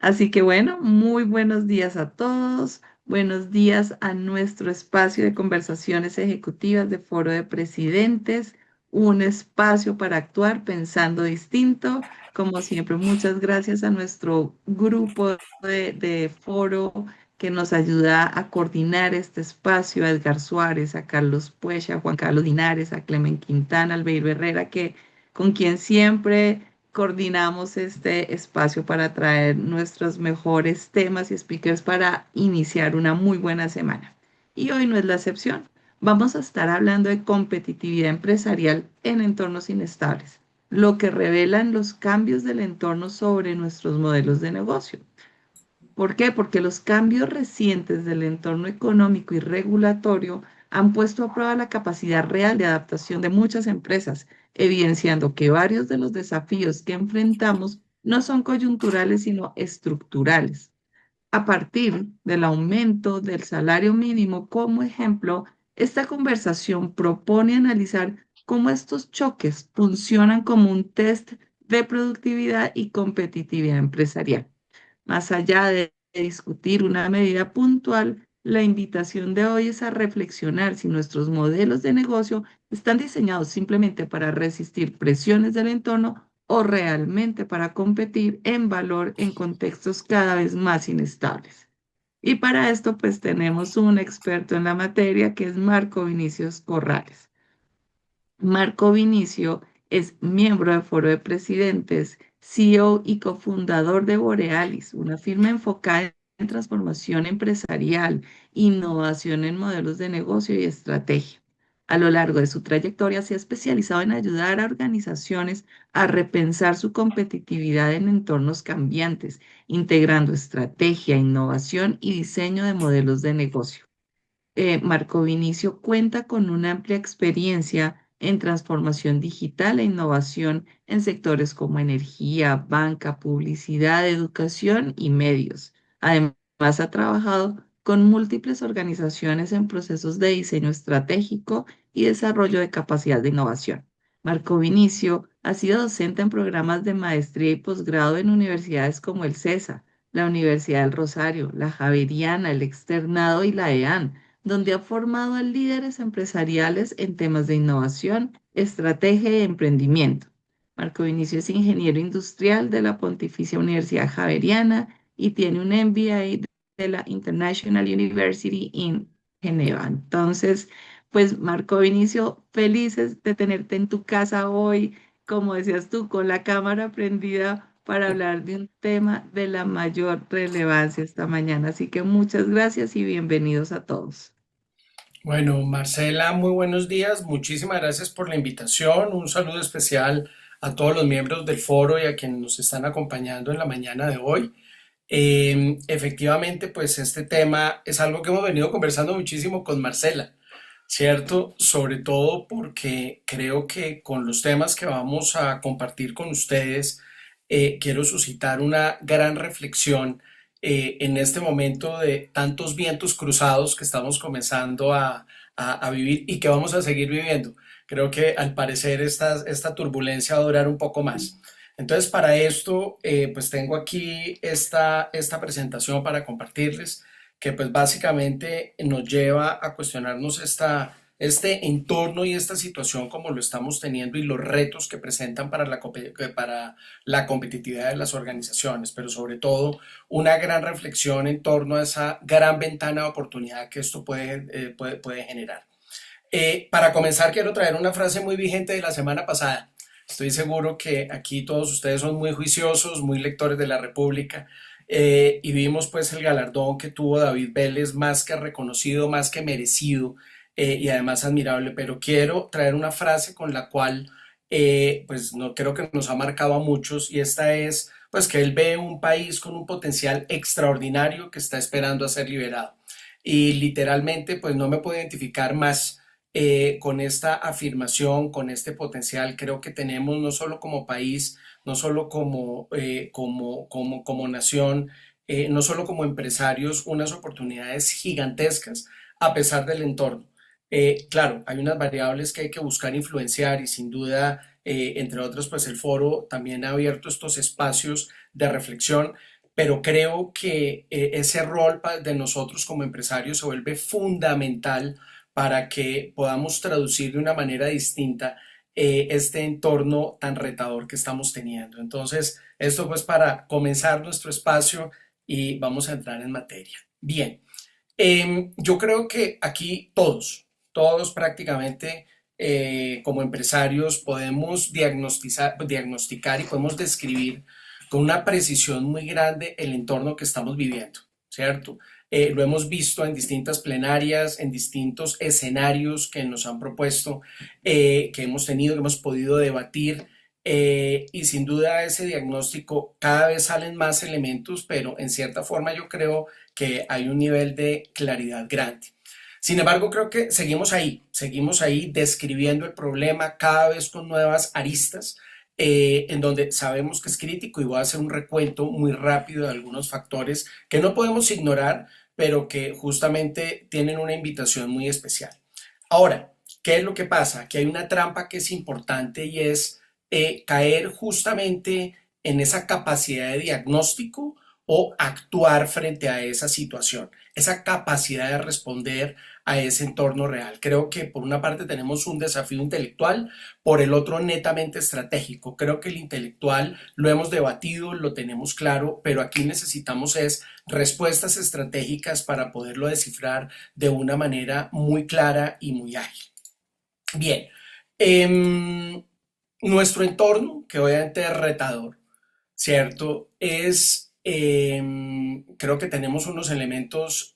Así que bueno, muy buenos días a todos. Buenos días a nuestro espacio de conversaciones ejecutivas de Foro de Presidentes, un espacio para actuar pensando distinto. Como siempre, muchas gracias a nuestro grupo de foro que nos ayuda a coordinar este espacio, a Edgar Suárez, a Carlos Puecha, a Juan Carlos Linares, a Clemen Quintana, a Albeiro Herrera, con quien siempre coordinamos este espacio para traer nuestros mejores temas y speakers para iniciar una muy buena semana. Y hoy no es la excepción. Vamos a estar hablando de competitividad empresarial en entornos inestables, lo que revelan los cambios del entorno sobre nuestros modelos de negocio. ¿Por qué? Porque los cambios recientes del entorno económico y regulatorio han puesto a prueba la capacidad real de adaptación de muchas empresas, evidenciando que varios de los desafíos que enfrentamos no son coyunturales, sino estructurales. A partir del aumento del salario mínimo como ejemplo, esta conversación propone analizar cómo estos choques funcionan como un test de productividad y competitividad empresarial. Más allá de discutir una medida puntual, la invitación de hoy es a reflexionar si nuestros modelos de negocio están diseñados simplemente para resistir presiones del entorno o realmente para competir en valor en contextos cada vez más inestables. Y para esto, pues tenemos un experto en la materia que es Marco Vinicius Corrales. Marco Vinicio es miembro del Foro de Presidentes, CEO y cofundador de Borealis, una firma enfocada en transformación empresarial, innovación en modelos de negocio y estrategia. A lo largo de su trayectoria se ha especializado en ayudar a organizaciones a repensar su competitividad en entornos cambiantes, integrando estrategia, innovación y diseño de modelos de negocio. Marco Vinicio cuenta con una amplia experiencia en transformación digital e innovación en sectores como energía, banca, publicidad, educación y medios. Además, ha trabajado con múltiples organizaciones en procesos de diseño estratégico y desarrollo de capacidad de innovación. Marco Vinicio ha sido docente en programas de maestría y posgrado en universidades como el CESA, la Universidad del Rosario, la Javeriana, el Externado y la EAN, donde ha formado a líderes empresariales en temas de innovación, estrategia y emprendimiento. Marco Vinicio es ingeniero industrial de la Pontificia Universidad Javeriana y tiene un MBA de la International University in Geneva. Entonces, pues Marco Vinicio, felices de tenerte en tu casa hoy, como decías tú, con la cámara prendida para hablar de un tema de la mayor relevancia esta mañana. Así que muchas gracias y bienvenidos a todos. Bueno, Marcela, muy buenos días. Muchísimas gracias por la invitación. Un saludo especial a todos los miembros del foro y a quienes nos están acompañando en la mañana de hoy. Efectivamente, pues este tema es algo que hemos venido conversando muchísimo con Marcela, ¿cierto? Sobre todo porque creo que con los temas que vamos a compartir con ustedes, quiero suscitar una gran reflexión en este momento de tantos vientos cruzados que estamos comenzando a vivir y que vamos a seguir viviendo. Creo que al parecer esta turbulencia va a durar un poco más. Entonces, para esto, pues tengo aquí esta presentación para compartirles, que pues básicamente nos lleva a cuestionarnos este entorno y esta situación como lo estamos teniendo y los retos que presentan para la competitividad de las organizaciones, pero sobre todo una gran reflexión en torno a esa gran ventana de oportunidad que esto puede generar. Para comenzar, quiero traer una frase muy vigente de la semana pasada. Estoy seguro que aquí todos ustedes son muy juiciosos, muy lectores de la República, y vimos pues el galardón que tuvo David Vélez, más que reconocido, más que merecido, y además admirable. Pero quiero traer una frase con la cual pues no creo que nos ha marcado a muchos, y esta es pues que él ve un país con un potencial extraordinario que está esperando a ser liberado. Y literalmente pues no me puedo identificar más con esta afirmación, con este potencial. Creo que tenemos no solo como país, no solo como nación, no solo como empresarios, unas oportunidades gigantescas a pesar del entorno. Claro, hay unas variables que hay que buscar influenciar y sin duda, entre otros, pues el foro también ha abierto estos espacios de reflexión, pero creo que ese rol de nosotros como empresarios se vuelve fundamental para que podamos traducir de una manera distinta este entorno tan retador que estamos teniendo. Entonces, esto pues para comenzar nuestro espacio y vamos a entrar en materia. Bien, yo creo que aquí todos prácticamente como empresarios podemos diagnosticar y podemos describir con una precisión muy grande el entorno que estamos viviendo, ¿cierto? Lo hemos visto en distintas plenarias, en distintos escenarios que nos han propuesto, que hemos tenido, que hemos podido debatir, y sin duda ese diagnóstico cada vez salen más elementos, pero en cierta forma yo creo que hay un nivel de claridad grande. Sin embargo, creo que seguimos ahí describiendo el problema cada vez con nuevas aristas, en donde sabemos que es crítico y voy a hacer un recuento muy rápido de algunos factores que no podemos ignorar, pero que justamente tienen una invitación muy especial. Ahora, ¿qué es lo que pasa? Que hay una trampa que es importante y es caer justamente en esa capacidad de diagnóstico o actuar frente a esa situación, esa capacidad de responder a ese entorno real. Creo que por una parte tenemos un desafío intelectual, por el otro netamente estratégico. Creo que el intelectual lo hemos debatido, lo tenemos claro, pero aquí necesitamos es respuestas estratégicas para poderlo descifrar de una manera muy clara y muy ágil. Bien, eh, nuestro entorno, que obviamente es retador, ¿cierto? Creo que tenemos unos elementos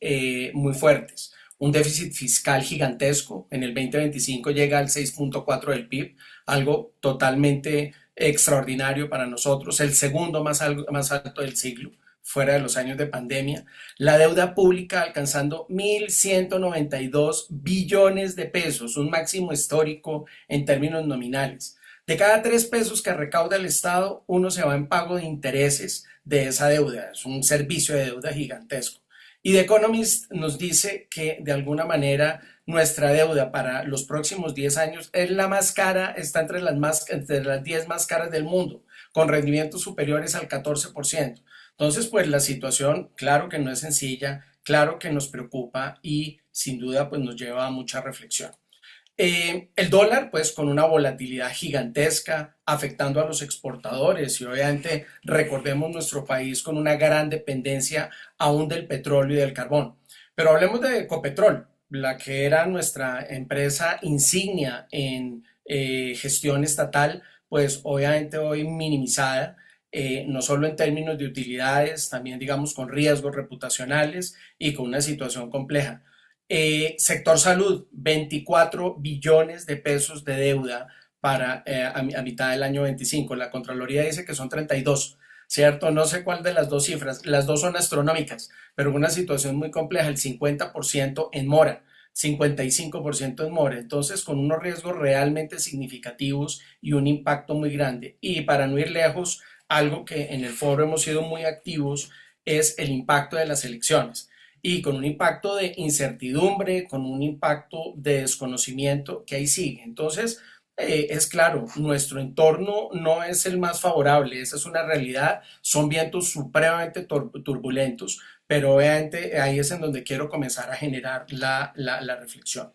muy fuertes. Un déficit fiscal gigantesco, en el 2025 llega al 6.4 del PIB, algo totalmente extraordinario para nosotros, el segundo más alto del siglo, fuera de los años de pandemia. La deuda pública alcanzando 1.192 billones de pesos, un máximo histórico en términos nominales. De cada 3 pesos que recauda el Estado, uno se va en pago de intereses de esa deuda. Es un servicio de deuda gigantesco. Y The Economist nos dice que de alguna manera nuestra deuda para los próximos 10 años es la más cara, está entre las 10 más caras del mundo, con rendimientos superiores al 14%. Entonces, pues la situación, claro que no es sencilla, claro que nos preocupa y sin duda pues nos lleva a mucha reflexión. El dólar, pues con una volatilidad gigantesca, afectando a los exportadores y obviamente recordemos nuestro país con una gran dependencia aún del petróleo y del carbón. Pero hablemos de Ecopetrol, la que era nuestra empresa insignia en gestión estatal, pues obviamente hoy minimizada, no solo en términos de utilidades, también digamos con riesgos reputacionales y con una situación compleja. Sector salud, 24 billones de pesos de deuda para a mitad del año 25. La Contraloría dice que son 32, ¿cierto? No sé cuál de las dos cifras, las dos son astronómicas, pero una situación muy compleja, el 50% en mora, 55% en mora, entonces con unos riesgos realmente significativos y un impacto muy grande. Y para no ir lejos, algo que en el foro hemos sido muy activos es el impacto de las elecciones y con un impacto de incertidumbre, con un impacto de desconocimiento que ahí sigue. Entonces, es claro, nuestro entorno no es el más favorable, esa es una realidad, son vientos supremamente turbulentos, pero obviamente ahí es en donde quiero comenzar a generar la reflexión.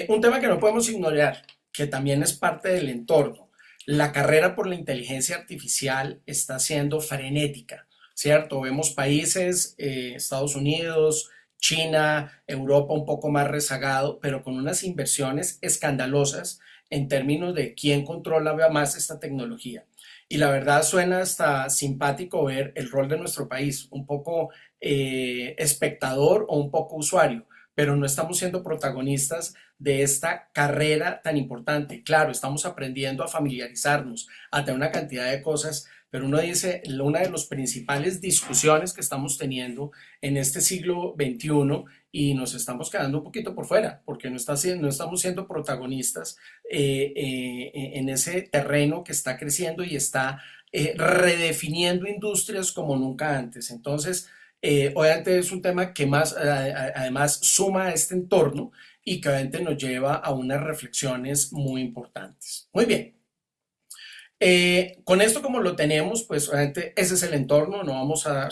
Un tema que no podemos ignorar, que también es parte del entorno, la carrera por la inteligencia artificial está siendo frenética, ¿cierto? Vemos países, Estados Unidos, China, Europa un poco más rezagado, pero con unas inversiones escandalosas en términos de quién controla más esta tecnología. Y la verdad suena hasta simpático ver el rol de nuestro país, un poco espectador o un poco usuario, pero no estamos siendo protagonistas de esta carrera tan importante. Claro, estamos aprendiendo a familiarizarnos, a tener una cantidad de cosas, pero uno dice, una de las principales discusiones que estamos teniendo en este siglo XXI y nos estamos quedando un poquito por fuera, porque no estamos siendo protagonistas en ese terreno que está creciendo y está redefiniendo industrias como nunca antes. Entonces, obviamente es un tema que más, además suma a este entorno y que obviamente nos lleva a unas reflexiones muy importantes. Muy bien. Con esto como lo tenemos, pues obviamente ese es el entorno, no vamos a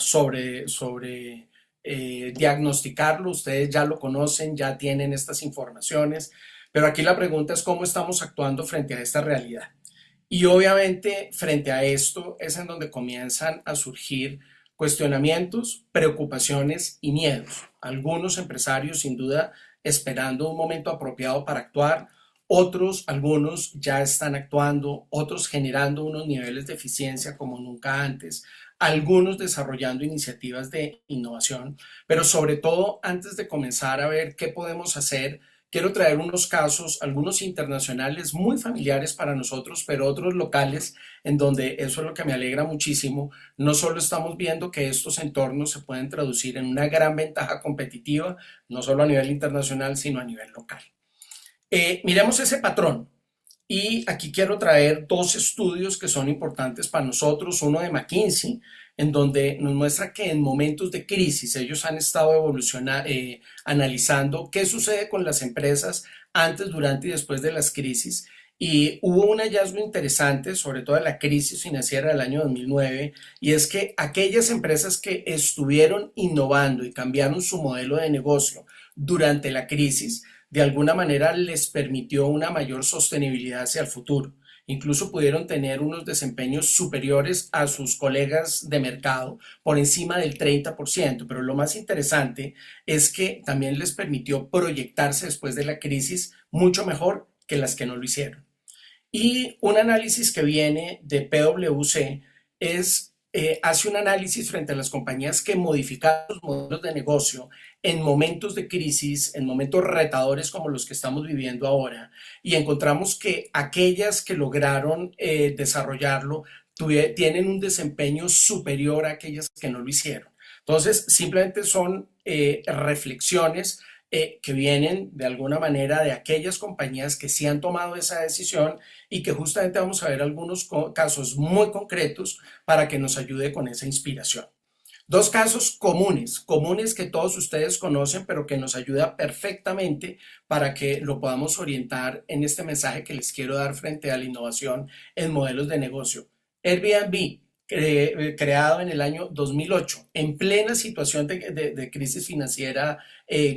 diagnosticarlo, ustedes ya lo conocen, ya tienen estas informaciones, pero aquí la pregunta es cómo estamos actuando frente a esta realidad. Y obviamente frente a esto es en donde comienzan a surgir cuestionamientos, preocupaciones y miedos. Algunos empresarios sin duda esperando un momento apropiado para actuar, otros, algunos ya están actuando, otros generando unos niveles de eficiencia como nunca antes, algunos desarrollando iniciativas de innovación, pero sobre todo antes de comenzar a ver qué podemos hacer, quiero traer unos casos, algunos internacionales muy familiares para nosotros, pero otros locales, en donde eso es lo que me alegra muchísimo. No solo estamos viendo que estos entornos se pueden traducir en una gran ventaja competitiva, no solo a nivel internacional, sino a nivel local. Miremos ese patrón. Y aquí quiero traer dos estudios que son importantes para nosotros, uno de McKinsey, en donde nos muestra que en momentos de crisis ellos han estado analizando qué sucede con las empresas antes, durante y después de las crisis. Y hubo un hallazgo interesante, sobre todo en la crisis financiera del año 2009, y es que aquellas empresas que estuvieron innovando y cambiaron su modelo de negocio durante la crisis, de alguna manera les permitió una mayor sostenibilidad hacia el futuro. Incluso pudieron tener unos desempeños superiores a sus colegas de mercado, por encima del 30%, pero lo más interesante es que también les permitió proyectarse después de la crisis mucho mejor que las que no lo hicieron. Y un análisis que viene de PwC hace un análisis frente a las compañías que modificaron sus modelos de negocio en momentos de crisis, en momentos retadores como los que estamos viviendo ahora, y encontramos que aquellas que lograron desarrollarlo tienen un desempeño superior a aquellas que no lo hicieron. Entonces, simplemente son reflexiones que vienen de alguna manera de aquellas compañías que sí han tomado esa decisión y que justamente vamos a ver algunos casos muy concretos para que nos ayude con esa inspiración. Dos casos comunes que todos ustedes conocen, pero que nos ayuda perfectamente para que lo podamos orientar en este mensaje que les quiero dar frente a la innovación en modelos de negocio. Airbnb, creado en el año 2008, en plena situación de crisis financiera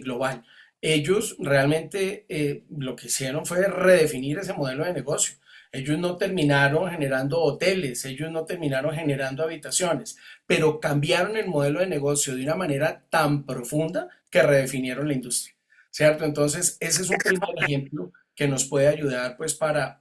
global. Ellos realmente lo que hicieron fue redefinir ese modelo de negocio. Ellos no terminaron generando hoteles, ellos no terminaron generando habitaciones, pero cambiaron el modelo de negocio de una manera tan profunda que redefinieron la industria, ¿cierto? Entonces, ese es un primer ejemplo que nos puede ayudar pues para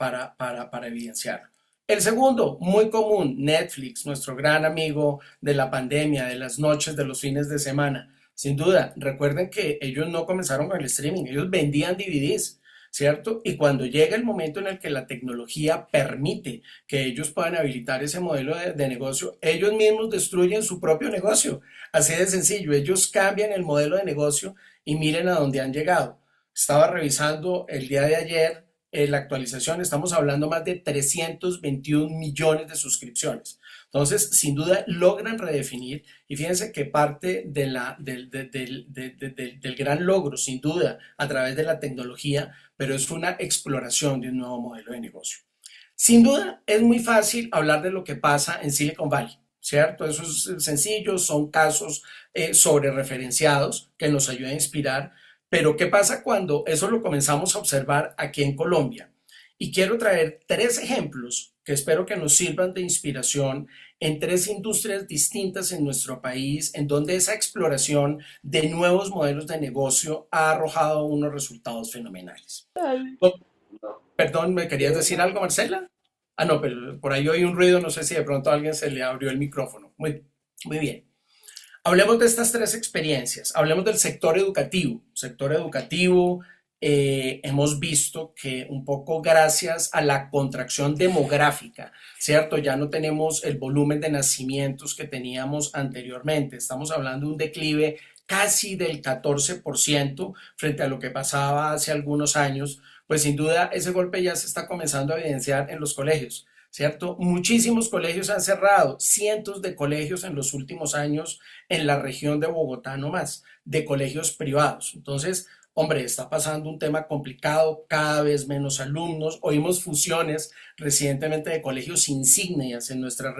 evidenciarlo. El segundo, muy común, Netflix, nuestro gran amigo de la pandemia, de las noches, de los fines de semana. Sin duda, recuerden que ellos no comenzaron con el streaming, ellos vendían DVDs, ¿cierto? Y cuando llega el momento en el que la tecnología permite que ellos puedan habilitar ese modelo de negocio, ellos mismos destruyen su propio negocio. Así de sencillo, ellos cambian el modelo de negocio y miren a dónde han llegado. Estaba revisando el día de ayer la actualización, estamos hablando más de 321 millones de suscripciones. Entonces, sin duda, logran redefinir y fíjense que parte del gran logro, sin duda, a través de la tecnología, pero es una exploración de un nuevo modelo de negocio. Sin duda, es muy fácil hablar de lo que pasa en Silicon Valley, ¿cierto? Eso es sencillo, son casos sobre referenciados que nos ayudan a inspirar, pero ¿qué pasa cuando eso lo comenzamos a observar aquí en Colombia? Y quiero traer tres ejemplos que espero que nos sirvan de inspiración en tres industrias distintas en nuestro país, en donde esa exploración de nuevos modelos de negocio ha arrojado unos resultados fenomenales. Oh, perdón, ¿me querías decir algo, Marcela? Ah, no, pero por ahí oí un ruido, no sé si de pronto a alguien se le abrió el micrófono. Muy bien. Hablemos de estas tres experiencias. Hablemos del sector educativo. Sector educativo, hemos visto que un poco gracias a la contracción demográfica, ¿cierto? Ya no tenemos el volumen de nacimientos que teníamos anteriormente. Estamos hablando de un declive casi del 14% frente a lo que pasaba hace algunos años. Pues sin duda ese golpe ya se está comenzando a evidenciar en los colegios. ¿Cierto? Muchísimos colegios han cerrado, cientos de colegios en los últimos años en la región de Bogotá no más, de colegios privados. Entonces, hombre, está pasando un tema complicado, cada vez menos alumnos, oímos fusiones recientemente de colegios insignias en nuestra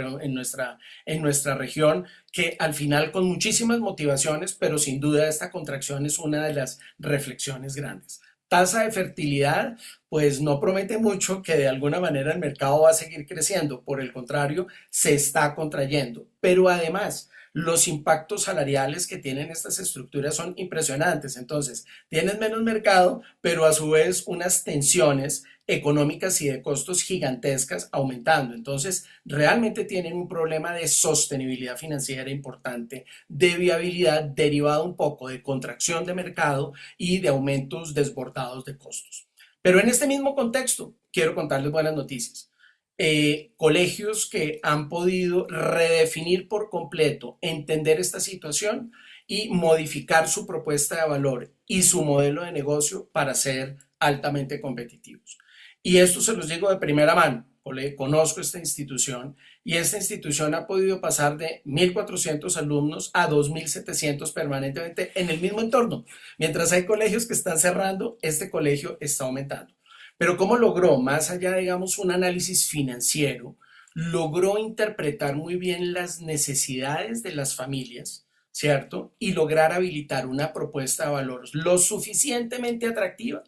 región, que al final con muchísimas motivaciones, pero sin duda esta contracción es una de las reflexiones grandes. Tasa de fertilidad, pues no promete mucho que de alguna manera el mercado va a seguir creciendo, por el contrario, se está contrayendo. Pero además, los impactos salariales que tienen estas estructuras son impresionantes. Entonces, tienes menos mercado, pero a su vez unas tensiones económicas y de costos gigantescas aumentando. Entonces, realmente tienen un problema de sostenibilidad financiera importante, de viabilidad derivado un poco de contracción de mercado y de aumentos desbordados de costos. Pero en este mismo contexto, quiero contarles buenas noticias. Colegios que han podido redefinir por completo, entender esta situación y modificar su propuesta de valor y su modelo de negocio para ser altamente competitivos. Y esto se los digo de primera mano, conozco esta institución y esta institución ha podido pasar de 1.400 alumnos a 2.700 permanentemente en el mismo entorno. Mientras hay colegios que están cerrando, este colegio está aumentando. Pero ¿cómo logró, más allá, digamos, un análisis financiero, logró interpretar muy bien las necesidades de las familias, ¿cierto? Y lograr habilitar una propuesta de valor lo suficientemente atractiva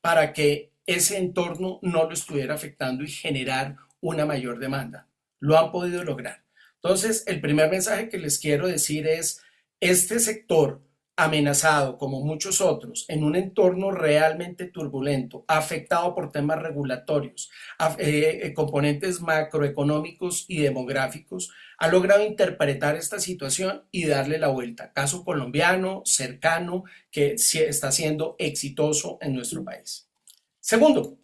para que ese entorno no lo estuviera afectando y generar una mayor demanda? Lo han podido lograr. Entonces, el primer mensaje que les quiero decir es, este sector amenazado, como muchos otros, en un entorno realmente turbulento, afectado por temas regulatorios, componentes macroeconómicos y demográficos, ha logrado interpretar esta situación y darle la vuelta. Caso colombiano, cercano, que está siendo exitoso en nuestro país. Segundo,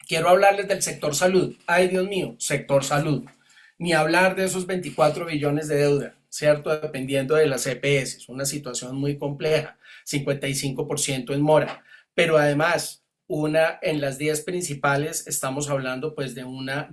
quiero hablarles del sector salud. Ay, Dios mío, sector salud. Ni hablar de esos 24 billones de deuda, ¿cierto? Dependiendo de las EPS. Es una situación muy compleja. 55% en mora. Pero además, en las 10 principales estamos hablando pues de una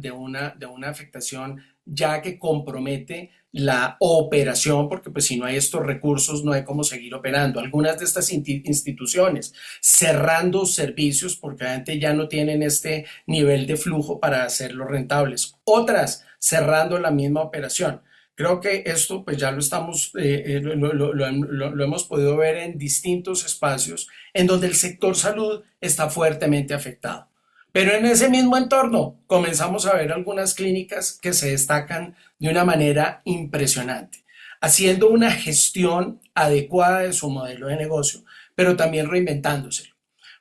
afectación ya que compromete la operación, porque pues si no hay estos recursos no hay cómo seguir operando. Algunas de estas instituciones cerrando servicios porque antes ya no tienen este nivel de flujo para hacerlos rentables. Otras cerrando la misma operación. Creo que esto pues ya lo estamos, lo hemos podido ver en distintos espacios en donde el sector salud está fuertemente afectado. Pero en ese mismo entorno comenzamos a ver algunas clínicas que se destacan de una manera impresionante, haciendo una gestión adecuada de su modelo de negocio, pero también reinventándoselo.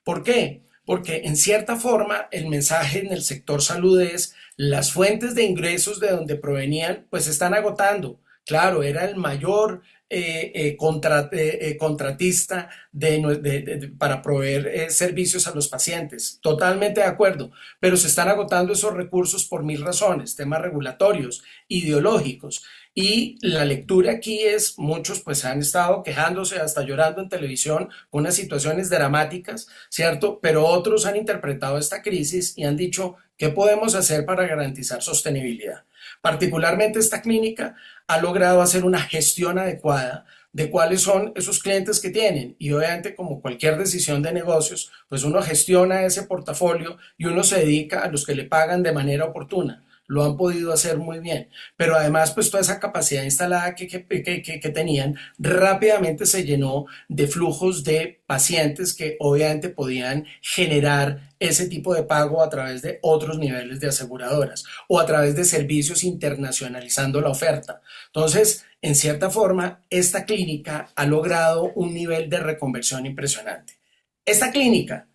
¿Por qué? Porque en cierta forma el mensaje en el sector salud es las fuentes de ingresos de donde provenían pues se están agotando. Claro, era el mayor contratista para proveer servicios a los pacientes. Totalmente de acuerdo, pero se están agotando esos recursos por mil razones, temas regulatorios, ideológicos. Y la lectura aquí es, muchos pues han estado quejándose, hasta llorando en televisión, con unas situaciones dramáticas, ¿cierto? Pero otros han interpretado esta crisis y han dicho, ¿qué podemos hacer para garantizar sostenibilidad? Particularmente esta clínica ha logrado hacer una gestión adecuada de cuáles son esos clientes que tienen y obviamente como cualquier decisión de negocios, pues uno gestiona ese portafolio y uno se dedica a los que le pagan de manera oportuna. Lo han podido hacer muy bien, pero además pues toda esa capacidad instalada que tenían rápidamente se llenó de flujos de pacientes que obviamente podían generar ese tipo de pago a través de otros niveles de aseguradoras o a través de servicios internacionalizando la oferta. Entonces, en cierta forma, esta clínica ha logrado un nivel de reconversión impresionante. Esta clínica,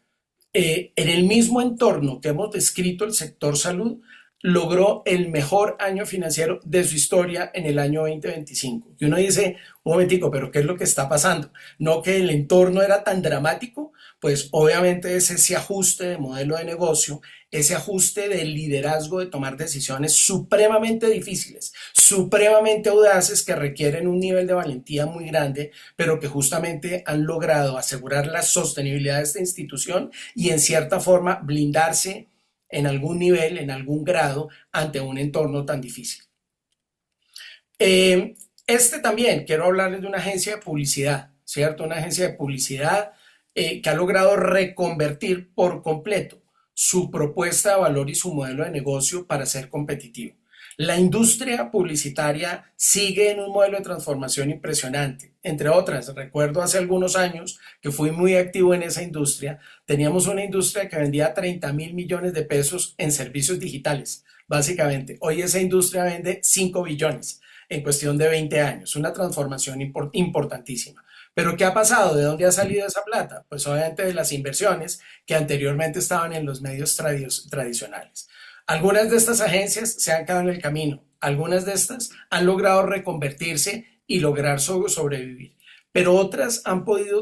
en el mismo entorno que hemos descrito el sector salud, logró el mejor año financiero de su historia en el año 2025. Y uno dice, un momentico, pero ¿qué es lo que está pasando? No que el entorno era tan dramático, pues obviamente es ese ajuste de modelo de negocio, ese ajuste de liderazgo de tomar decisiones supremamente difíciles, supremamente audaces que requieren un nivel de valentía muy grande, pero que justamente han logrado asegurar la sostenibilidad de esta institución y en cierta forma blindarse en algún nivel, en algún grado, ante un entorno tan difícil. Este también, quiero hablarles de una agencia de publicidad, ¿cierto? Una agencia de publicidad que ha logrado reconvertir por completo su propuesta de valor y su modelo de negocio para ser competitivo. La industria publicitaria sigue en un modelo de transformación impresionante. Entre otras, recuerdo hace algunos años que fui muy activo en esa industria. Teníamos una industria que vendía 30.000 millones de pesos en servicios digitales, básicamente. Hoy esa industria vende 5 billones en cuestión de 20 años. Una transformación importantísima. Pero ¿qué ha pasado? ¿De dónde ha salido esa plata? Pues obviamente de las inversiones que anteriormente estaban en los medios tradicionales. Algunas de estas agencias se han quedado en el camino, algunas de estas han logrado reconvertirse y lograr sobrevivir, pero otras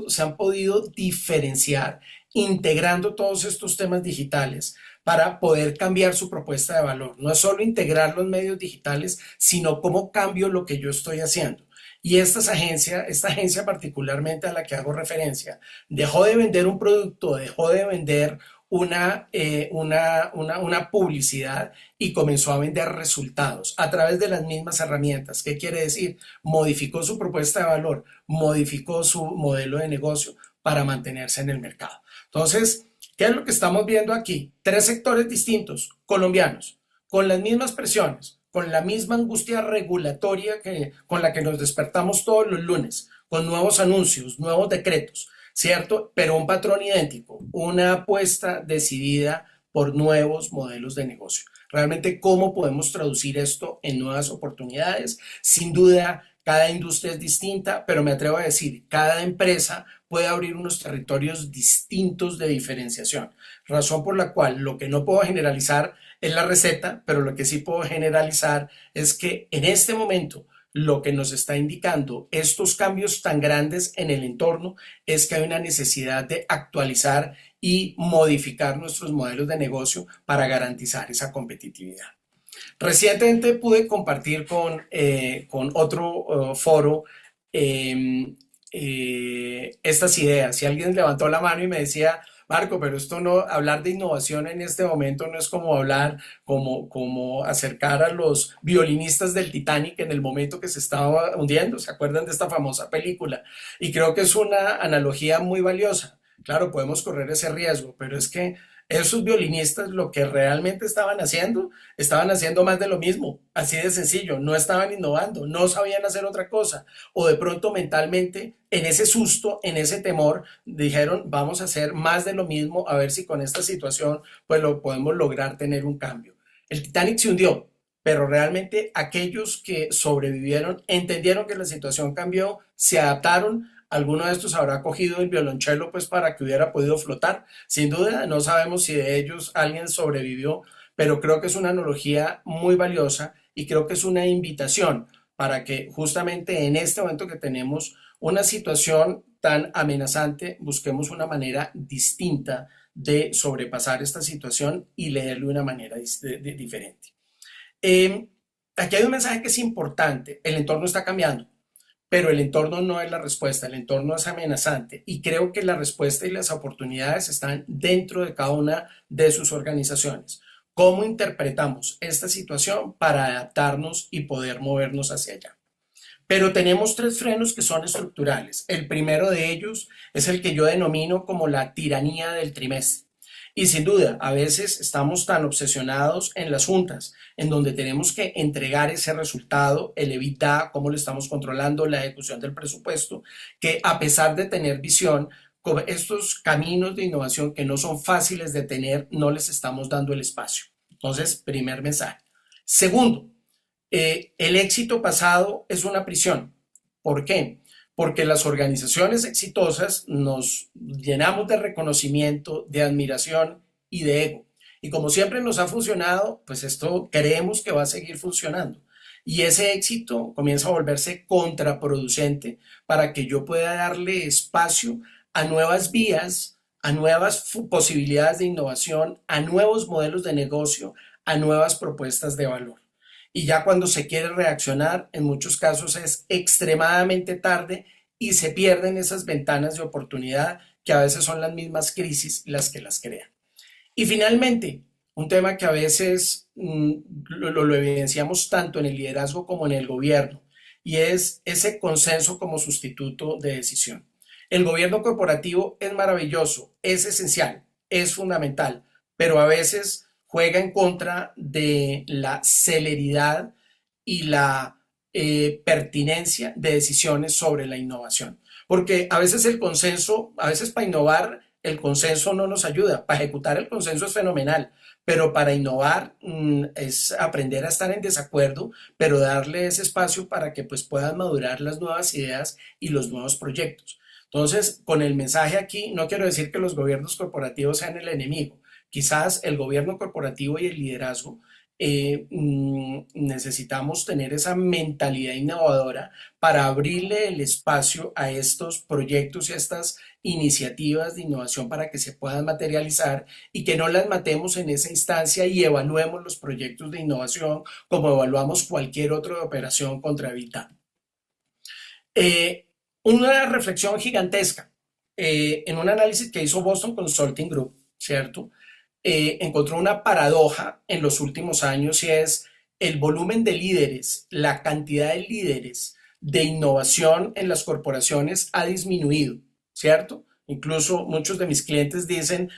se han podido diferenciar integrando todos estos temas digitales para poder cambiar su propuesta de valor. No es solo integrar los medios digitales, sino cómo cambio lo que yo estoy haciendo. Y esta agencia particularmente a la que hago referencia, dejó de vender un producto, dejó de vender una publicidad y comenzó a vender resultados a través de las mismas herramientas. ¿Qué quiere decir? Modificó su propuesta de valor, modificó su modelo de negocio para mantenerse en el mercado. Entonces, ¿qué es lo que estamos viendo aquí? Tres sectores distintos, colombianos, con las mismas presiones, con la misma angustia regulatoria con la que nos despertamos todos los lunes, con nuevos anuncios, nuevos decretos, ¿cierto? Pero un patrón idéntico, una apuesta decidida por nuevos modelos de negocio. Realmente, ¿cómo podemos traducir esto en nuevas oportunidades? Sin duda, cada industria es distinta, pero me atrevo a decir, cada empresa puede abrir unos territorios distintos de diferenciación, razón por la cual lo que no puedo generalizar es la receta, pero lo que sí puedo generalizar es que en este momento lo que nos está indicando estos cambios tan grandes en el entorno es que hay una necesidad de actualizar y modificar nuestros modelos de negocio para garantizar esa competitividad. Recientemente pude compartir con otro foro estas ideas. Si alguien levantó la mano y me decía, Marco, pero esto no, hablar de innovación en este momento no es como hablar, como acercar a los violinistas del Titanic en el momento que se estaba hundiendo. ¿Se acuerdan de esta famosa película? Y creo que es una analogía muy valiosa. Claro, podemos correr ese riesgo, pero es que esos violinistas lo que realmente estaban haciendo más de lo mismo, así de sencillo, no estaban innovando, no sabían hacer otra cosa, o de pronto mentalmente, en ese susto, en ese temor, dijeron, vamos a hacer más de lo mismo, a ver si con esta situación pues lo podemos lograr tener un cambio. El Titanic se hundió, pero realmente aquellos que sobrevivieron entendieron que la situación cambió, se adaptaron. Alguno de estos habrá cogido el violonchelo pues para que hubiera podido flotar. Sin duda, no sabemos si de ellos alguien sobrevivió, pero creo que es una analogía muy valiosa y creo que es una invitación para que justamente en este momento que tenemos una situación tan amenazante, busquemos una manera distinta de sobrepasar esta situación y leerlo de una manera diferente. Eh, Aquí hay un mensaje que es importante, el entorno está cambiando, pero el entorno no es la respuesta, el entorno es amenazante y creo que la respuesta y las oportunidades están dentro de cada una de sus organizaciones. ¿Cómo interpretamos esta situación para adaptarnos y poder movernos hacia allá? Pero tenemos tres frenos que son estructurales. El primero de ellos es el que yo denomino como la tiranía del trimestre. Y sin duda, a veces estamos tan obsesionados en las juntas, en donde tenemos que entregar ese resultado, el EBITDA, cómo lo estamos controlando, la ejecución del presupuesto, que a pesar de tener visión, estos caminos de innovación que no son fáciles de tener, no les estamos dando el espacio. Entonces, primer mensaje. Segundo, el éxito pasado es una prisión. ¿Por qué? Porque las organizaciones exitosas nos llenamos de reconocimiento, de admiración y de ego. Y como siempre nos ha funcionado, pues esto creemos que va a seguir funcionando. Y ese éxito comienza a volverse contraproducente para que yo pueda darle espacio a nuevas vías, a nuevas posibilidades de innovación, a nuevos modelos de negocio, a nuevas propuestas de valor. Y ya cuando se quiere reaccionar, en muchos casos es extremadamente tarde y se pierden esas ventanas de oportunidad que a veces son las mismas crisis las que las crean. Y finalmente, un tema que a veces lo evidenciamos tanto en el liderazgo como en el gobierno, y es ese consenso como sustituto de decisión. El gobierno corporativo es maravilloso, es esencial, es fundamental, pero a veces juega en contra de la celeridad y la pertinencia de decisiones sobre la innovación. Porque a veces el consenso, a veces para innovar, el consenso no nos ayuda. Para ejecutar el consenso es fenomenal, pero para innovar es aprender a estar en desacuerdo, pero darle ese espacio para que pues puedan madurar las nuevas ideas y los nuevos proyectos. Entonces, con el mensaje aquí, no quiero decir que los gobiernos corporativos sean el enemigo. Quizás el gobierno corporativo y el liderazgo necesitamos tener esa mentalidad innovadora para abrirle el espacio a estos proyectos y a estas iniciativas de innovación para que se puedan materializar y que no las matemos en esa instancia y evaluemos los proyectos de innovación como evaluamos cualquier otra operación contra Evita. Eh, una reflexión gigantesca en un análisis que hizo Boston Consulting Group, ¿cierto? Encontró una paradoja en los últimos años y es el volumen de líderes, la cantidad de líderes de innovación en las corporaciones ha disminuido, ¿cierto? Incluso muchos de mis clientes dicen,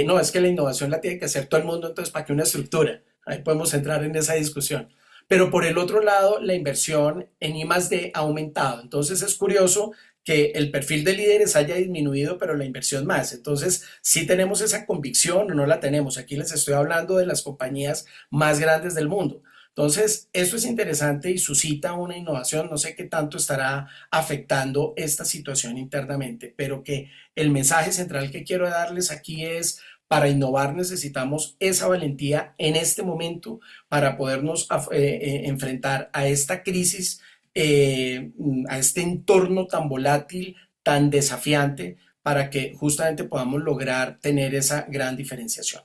no, es que la innovación la tiene que hacer todo el mundo, entonces ¿para qué una estructura? Ahí podemos entrar en esa discusión. Pero por el otro lado, la inversión en I+D ha aumentado. Entonces es curioso que el perfil de líderes haya disminuido, pero la inversión más. Entonces, si tenemos esa convicción o no la tenemos. Aquí les estoy hablando de las compañías más grandes del mundo. Entonces, esto es interesante y suscita una innovación. No sé qué tanto estará afectando esta situación internamente, pero que el mensaje central que quiero darles aquí es, para innovar necesitamos esa valentía en este momento para podernos enfrentar a esta crisis, a este entorno tan volátil, tan desafiante, para que justamente podamos lograr tener esa gran diferenciación.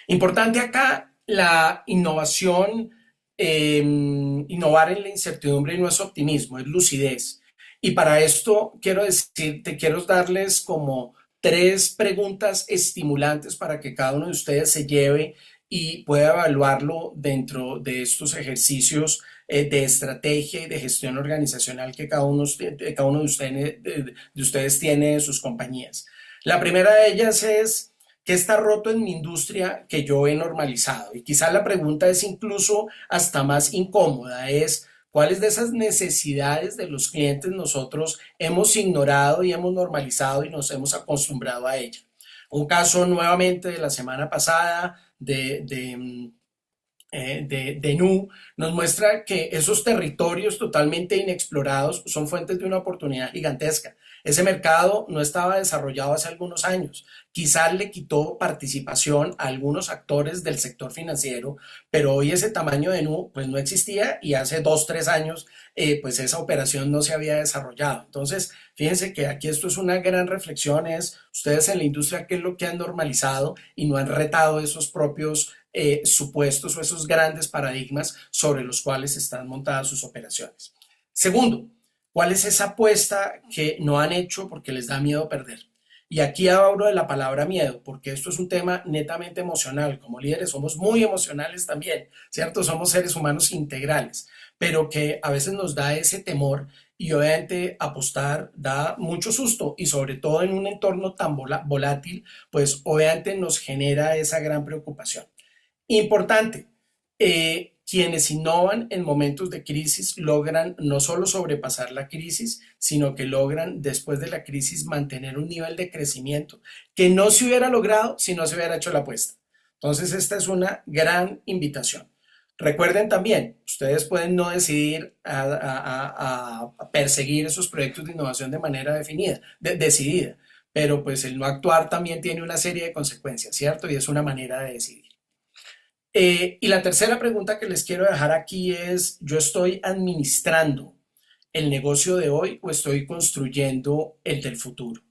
Importante acá la innovación, innovar en la incertidumbre no es optimismo, es lucidez. Y para esto quiero decirte, quiero darles como tres preguntas estimulantes para que cada uno de ustedes se lleve y pueda evaluarlo dentro de estos ejercicios de estrategia y de gestión organizacional que cada uno de ustedes tiene de sus compañías. La primera de ellas es: ¿qué está roto en mi industria que yo he normalizado? Y quizás la pregunta es incluso hasta más incómoda, es ¿cuáles de esas necesidades de los clientes nosotros hemos ignorado y hemos normalizado y nos hemos acostumbrado a ella? Un caso nuevamente de la semana pasada de NU nos muestra que esos territorios totalmente inexplorados son fuentes de una oportunidad gigantesca. Ese mercado no estaba desarrollado hace algunos años. Quizás le quitó participación a algunos actores del sector financiero, pero hoy ese tamaño de NU pues no existía y hace 2, 3 años pues esa operación no se había desarrollado. Entonces, fíjense que aquí esto es una gran reflexión, es ustedes en la industria qué es lo que han normalizado y no han retado esos propios supuestos o esos grandes paradigmas sobre los cuales están montadas sus operaciones. Segundo, ¿cuál es esa apuesta que no han hecho porque les da miedo perder? Y aquí hablo de la palabra miedo, porque esto es un tema netamente emocional. Como líderes somos muy emocionales también, ¿cierto? Somos seres humanos integrales, pero que a veces nos da ese temor y obviamente apostar da mucho susto y sobre todo en un entorno tan volátil, pues obviamente nos genera esa gran preocupación. Importante, quienes innovan en momentos de crisis logran no solo sobrepasar la crisis, sino que logran después de la crisis mantener un nivel de crecimiento que no se hubiera logrado si no se hubiera hecho la apuesta. Entonces, esta es una gran invitación. Recuerden también, ustedes pueden no decidir a perseguir esos proyectos de innovación de manera decidida, pero pues el no actuar también tiene una serie de consecuencias, ¿cierto? Y es una manera de decidir. Y la tercera pregunta que les quiero dejar aquí es, ¿yo estoy administrando el negocio de hoy o estoy construyendo el del futuro?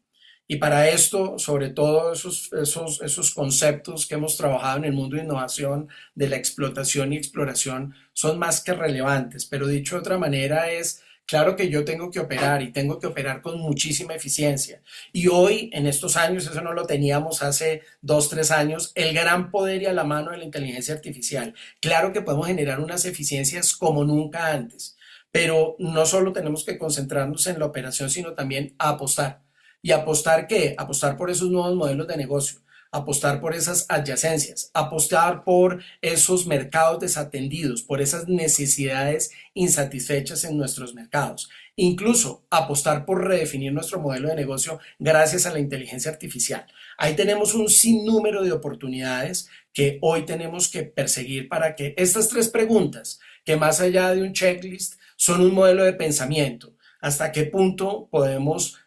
Y para esto, sobre todo esos conceptos que hemos trabajado en el mundo de innovación, de la explotación y exploración, son más que relevantes. Pero dicho de otra manera es, claro que yo tengo que operar y tengo que operar con muchísima eficiencia. Y hoy, en estos años, eso no lo teníamos hace 2, 3 años, el gran poder y a la mano de la inteligencia artificial. Claro que podemos generar unas eficiencias como nunca antes. pero no solo tenemos que concentrarnos en la operación, sino también a apostar. ¿Y apostar qué? Apostar por esos nuevos modelos de negocio, apostar por esas adyacencias, apostar por esos mercados desatendidos, por esas necesidades insatisfechas en nuestros mercados. Incluso apostar por redefinir nuestro modelo de negocio gracias a la inteligencia artificial. Ahí tenemos un sinnúmero de oportunidades que hoy tenemos que perseguir para que estas tres preguntas, que más allá de un checklist, son un modelo de pensamiento. ¿Hasta qué punto podemos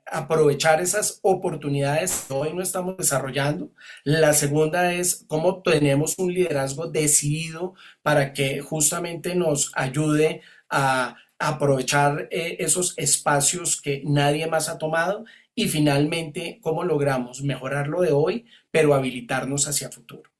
aprovechar esas oportunidades que hoy no estamos desarrollando? La segunda es cómo tenemos un liderazgo decidido para que justamente nos ayude a aprovechar esos espacios que nadie más ha tomado. Y finalmente, cómo logramos mejorar lo de hoy, pero habilitarnos hacia futuro.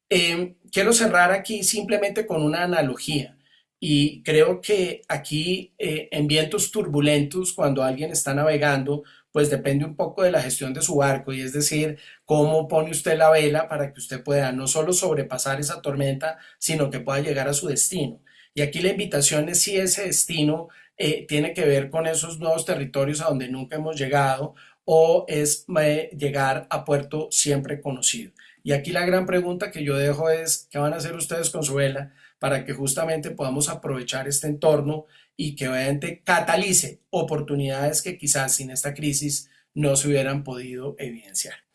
Quiero cerrar aquí simplemente con una analogía. Y creo que aquí en vientos turbulentos, cuando alguien está navegando, pues depende un poco de la gestión de su barco, y es decir, cómo pone usted la vela para que usted pueda no solo sobrepasar esa tormenta, sino que pueda llegar a su destino. Y aquí la invitación es si ese destino tiene que ver con esos nuevos territorios a donde nunca hemos llegado, o es llegar a puerto siempre conocido. Y aquí la gran pregunta que yo dejo es, ¿qué van a hacer ustedes con su vela para que justamente podamos aprovechar este entorno y que obviamente catalice oportunidades que quizás sin esta crisis no se hubieran podido evidenciar?